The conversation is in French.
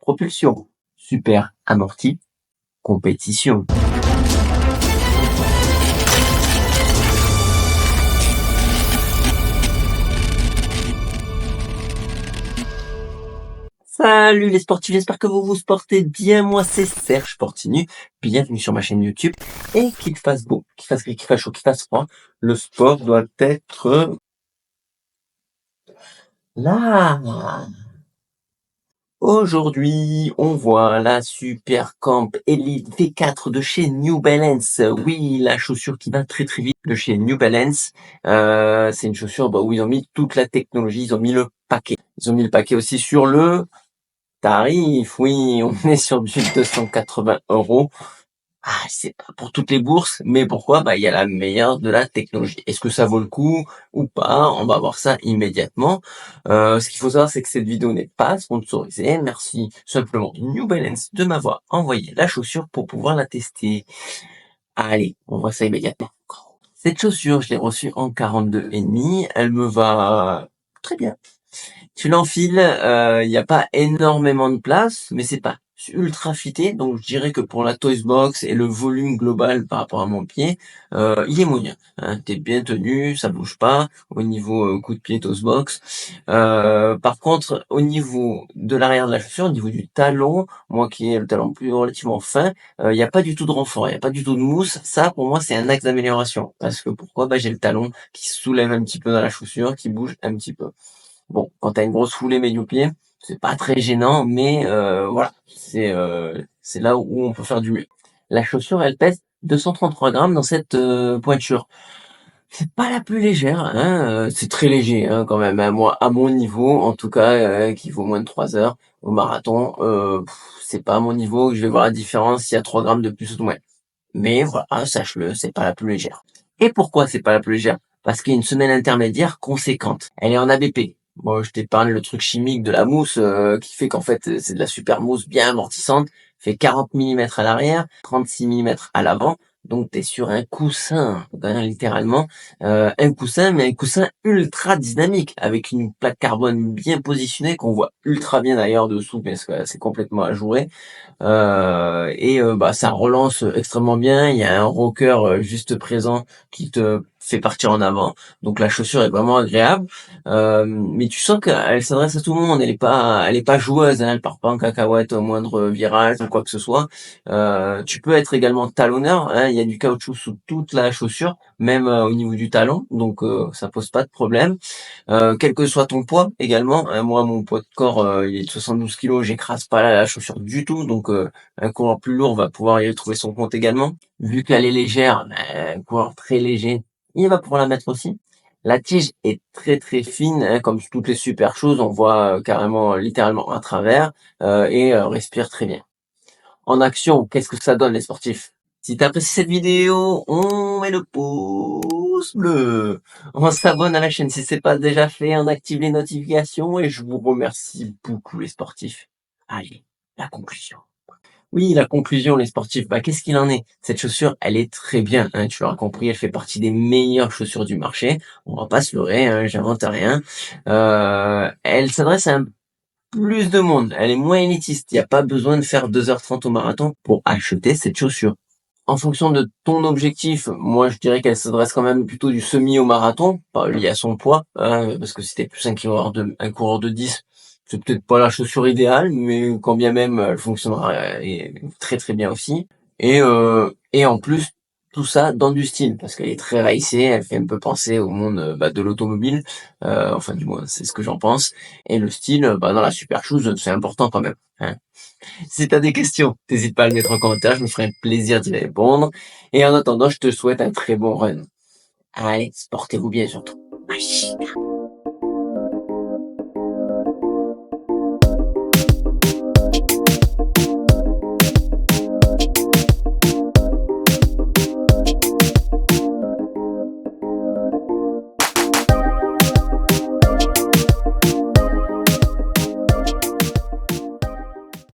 propulsion, super amorti, compétition. Salut les sportifs, j'espère que vous vous portez bien. Moi c'est Serge Sportinu, bienvenue sur ma chaîne YouTube. Et qu'il fasse beau, qu'il fasse gris, qu'il fasse chaud, qu'il fasse froid, le sport doit être là. Aujourd'hui, on voit la Super Camp Elite V4 de chez New Balance. Oui, la chaussure qui va très très vite de chez New Balance. C'est une chaussure où ils ont mis toute la technologie, ils ont mis le paquet. Ils ont mis le paquet aussi sur le tarif. Oui, on est sur du 280 €. Ah, c'est pas pour toutes les bourses, mais pourquoi? Il y a la meilleure de la technologie. Est-ce que ça vaut le coup ou pas? On va voir ça immédiatement. Ce qu'il faut savoir, c'est que cette vidéo n'est pas sponsorisée. Merci simplement New Balance de m'avoir envoyé la chaussure pour pouvoir la tester. Allez, on voit ça immédiatement. Cette chaussure, je l'ai reçue en 42,5. Elle me va très bien. Tu l'enfiles, il n'y a pas énormément de place, mais c'est pas ultra fité, donc je dirais que pour la Toys Box et le volume global par rapport à mon pied, il est moyen. Hein. T'es bien tenu, ça bouge pas au niveau coup de pied Toys Box. Par contre, au niveau de l'arrière de la chaussure, au niveau du talon, moi qui ai le talon plus relativement fin, il n'y a pas du tout de renfort, il n'y a pas du tout de mousse. Ça, pour moi, c'est un axe d'amélioration. Parce que pourquoi? J'ai le talon qui se soulève un petit peu dans la chaussure, qui bouge un petit peu. Bon, quand t'as une grosse foulée médio-pied, c'est pas très gênant, mais voilà, c'est là où on peut faire du mieux. La chaussure, elle pèse 233 grammes dans cette pointure. C'est pas la plus légère, hein, c'est très léger hein, quand même. Hein, moi, à mon niveau, en tout cas, qui vaut moins de 3 heures au marathon, c'est pas à mon niveau que je vais voir la différence s'il y a 3 grammes de plus ou de moins. Mais voilà, sache-le, c'est pas la plus légère. Et pourquoi c'est pas la plus légère? Parce qu'il y a une semelle intermédiaire conséquente. Elle est en ABP. Bon, je t'épargne le truc chimique de la mousse qui fait qu'en fait c'est de la super mousse bien amortissante, fait 40 mm à l'arrière, 36 mm à l'avant, donc t'es sur un coussin, hein, littéralement, un coussin, mais un coussin ultra dynamique, avec une plaque carbone bien positionnée, qu'on voit ultra bien d'ailleurs dessous, parce que c'est complètement ajouré, ça relance extrêmement bien. Il y a un rocker juste présent qui te fait partir en avant, donc la chaussure est vraiment agréable, mais tu sens qu'elle s'adresse à tout le monde. Elle est pas joueuse, hein, elle part pas en cacahuète au moindre virage ou quoi que ce soit. Tu peux être également talonneur, hein, il y a du caoutchouc sous toute la chaussure, même au niveau du talon, donc ça pose pas de problème. Quel que soit ton poids également, hein, moi mon poids de corps il est de 72 kg, j'écrase pas la chaussure du tout, donc un coureur plus lourd va pouvoir y trouver son compte également. Vu qu'elle est légère, un coureur très léger, il va pouvoir la mettre aussi. La tige est très très fine, hein, comme toutes les super choses, on voit carrément littéralement à travers et respire très bien. En action, qu'est-ce que ça donne les sportifs? Si tu apprécies cette vidéo, on met le pouce bleu. On s'abonne à la chaîne si c'est pas déjà fait, on active les notifications et je vous remercie beaucoup les sportifs. Allez, la conclusion. Oui, la conclusion, les sportifs, qu'est-ce qu'il en est? Cette chaussure, elle est très bien, hein, tu l'auras compris, elle fait partie des meilleures chaussures du marché. On va pas se leurrer, hein, j'invente rien. Elle s'adresse à un plus de monde, elle est moins élitiste. Il n'y a pas besoin de faire 2h30 au marathon pour acheter cette chaussure. En fonction de ton objectif, moi je dirais qu'elle s'adresse quand même plutôt du semi au marathon, pas lié à son poids, hein, parce que c'était plus un coureur de 10, c'est peut-être pas la chaussure idéale, mais quand bien même elle fonctionnera très très bien aussi. Et en plus, tout ça dans du style, parce qu'elle est très racée, elle fait un peu penser au monde de l'automobile, enfin du moins c'est ce que j'en pense. Et le style, dans la super chose, c'est important quand même. Hein. Si t'as des questions, n'hésite pas à le mettre en commentaire, je me ferai un plaisir d'y répondre. Et en attendant, je te souhaite un très bon run. Allez, portez-vous bien surtout. Bye.